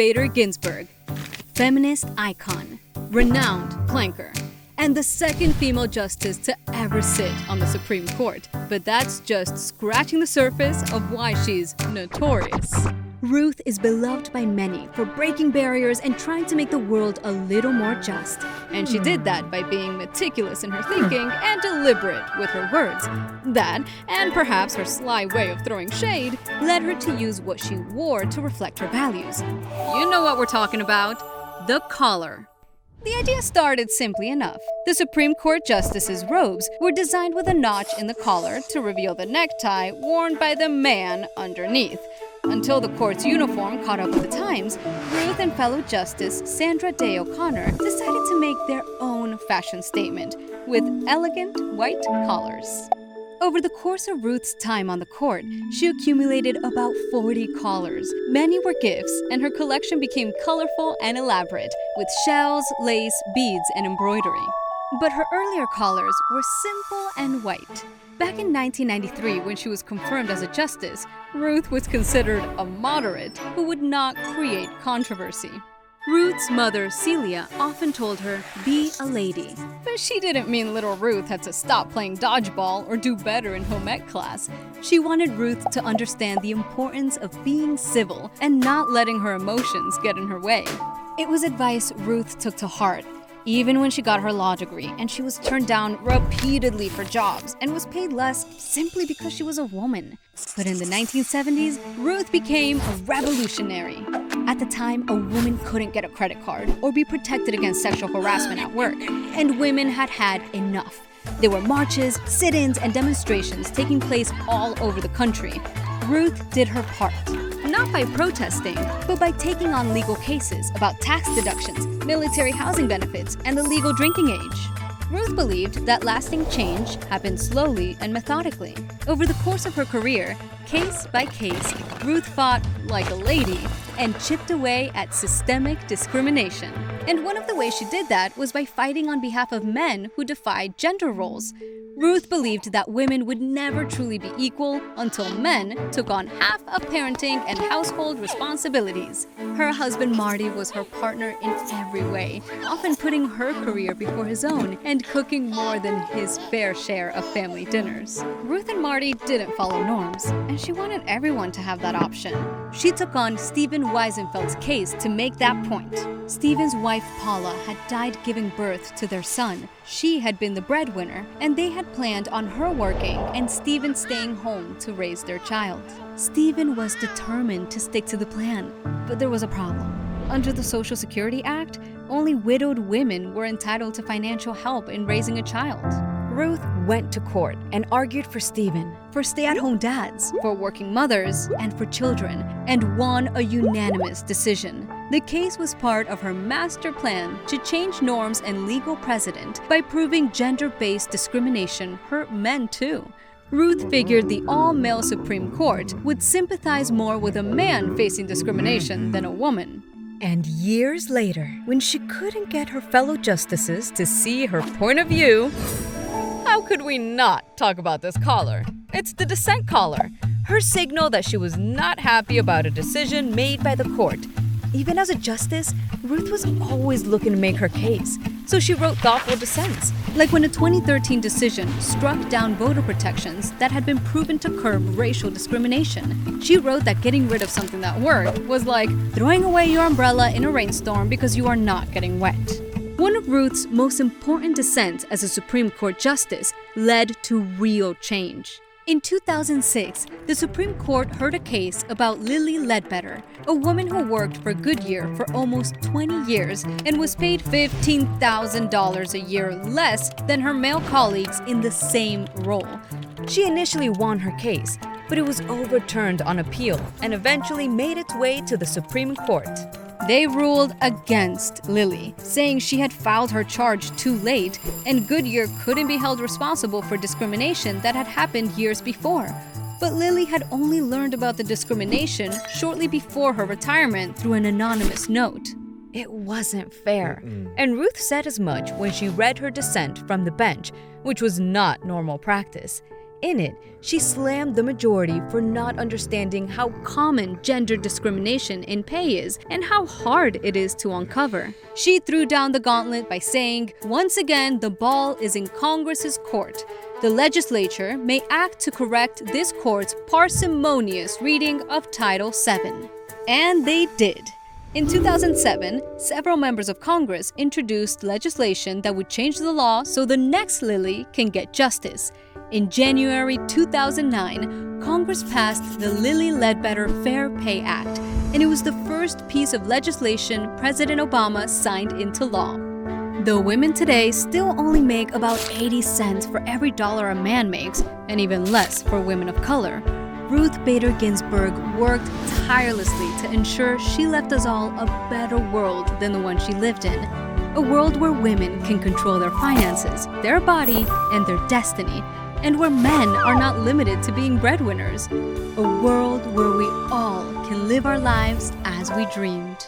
Bader Ginsburg, feminist icon, renowned planker, and the second female justice to ever sit on the Supreme Court. But that's just scratching the surface of why she's notorious. Ruth is beloved by many for breaking barriers and trying to make the world a little more just. And she did that by being meticulous in her thinking and deliberate with her words. That, and perhaps her sly way of throwing shade, led her to use what she wore to reflect her values. You know what we're talking about. The collar. The idea started simply enough. The Supreme Court justices' robes were designed with a notch in the collar to reveal the necktie worn by the man underneath. Until the court's uniform caught up with the times, Ruth and fellow Justice Sandra Day O'Connor decided to make their own fashion statement with elegant white collars. Over the course of Ruth's time on the court, she accumulated about 40 collars. Many were gifts, and her collection became colorful and elaborate, with shells, lace, beads, and embroidery. But her earlier collars were simple and white. Back in 1993, when she was confirmed as a justice, Ruth was considered a moderate who would not create controversy. Ruth's mother, Celia, often told her, "Be a lady." But she didn't mean little Ruth had to stop playing dodgeball or do better in home ec class. She wanted Ruth to understand the importance of being civil and not letting her emotions get in her way. It was advice Ruth took to heart, even when she got her law degree and she was turned down repeatedly for jobs and was paid less simply because she was a woman. But in the 1970s, Ruth became a revolutionary. At the time, a woman couldn't get a credit card or be protected against sexual harassment at work, and women had had enough. There were marches, sit-ins, and demonstrations taking place all over the country. Ruth did her part. Not by protesting, but by taking on legal cases about tax deductions, military housing benefits, and the legal drinking age. Ruth believed that lasting change happened slowly and methodically. Over the course of her career, case by case, Ruth fought like a lady and chipped away at systemic discrimination. And one of the ways she did that was by fighting on behalf of men who defied gender roles. Ruth believed that women would never truly be equal until men took on half of parenting and household responsibilities. Her husband Marty was her partner in every way, often putting her career before his own and cooking more than his fair share of family dinners. Ruth and Marty didn't follow norms, and she wanted everyone to have that option. She took on Stephen Weisenfeld's case to make that point. Stephen's wife Paula had died giving birth to their son. She had been the breadwinner, and they had planned on her working and Stephen staying home to raise their child. Stephen was determined to stick to the plan, but there was a problem. Under the Social Security Act, only widowed women were entitled to financial help in raising a child. Ruth went to court and argued for Stephen, for stay-at-home dads, for working mothers, and for children, and won a unanimous decision. The case was part of her master plan to change norms and legal precedent by proving gender-based discrimination hurt men too. Ruth figured the all-male Supreme Court would sympathize more with a man facing discrimination than a woman. And years later, when she couldn't get her fellow justices to see her point of view, how could we not talk about this collar? It's the dissent collar, her signal that she was not happy about a decision made by the court. Even as a justice, Ruth was always looking to make her case, so she wrote thoughtful dissents, like when a 2013 decision struck down voter protections that had been proven to curb racial discrimination. She wrote that getting rid of something that worked was like throwing away your umbrella in a rainstorm because you are not getting wet. One of Ruth's most important dissents as a Supreme Court justice led to real change. In 2006, the Supreme Court heard a case about Lily Ledbetter, a woman who worked for Goodyear for almost 20 years and was paid $15,000 a year less than her male colleagues in the same role. She initially won her case, but it was overturned on appeal and eventually made its way to the Supreme Court. They ruled against Lily, saying she had filed her charge too late and Goodyear couldn't be held responsible for discrimination that had happened years before. But Lily had only learned about the discrimination shortly before her retirement through an anonymous note. It wasn't fair, and Ruth said as much when she read her dissent from the bench, which was not normal practice. In it, she slammed the majority for not understanding how common gender discrimination in pay is and how hard it is to uncover. She threw down the gauntlet by saying, "Once again, the ball is in Congress's court. The legislature may act to correct this court's parsimonious reading of Title VII." And they did. In 2007, several members of Congress introduced legislation that would change the law so the next Lily can get justice. In January 2009, Congress passed the Lilly Ledbetter Fair Pay Act, and it was the first piece of legislation President Obama signed into law. Though women today still only make about 80 cents for every dollar a man makes, and even less for women of color, Ruth Bader Ginsburg worked tirelessly to ensure she left us all a better world than the one she lived in. A world where women can control their finances, their body, and their destiny, and where men are not limited to being breadwinners. A world where we all can live our lives as we dreamed.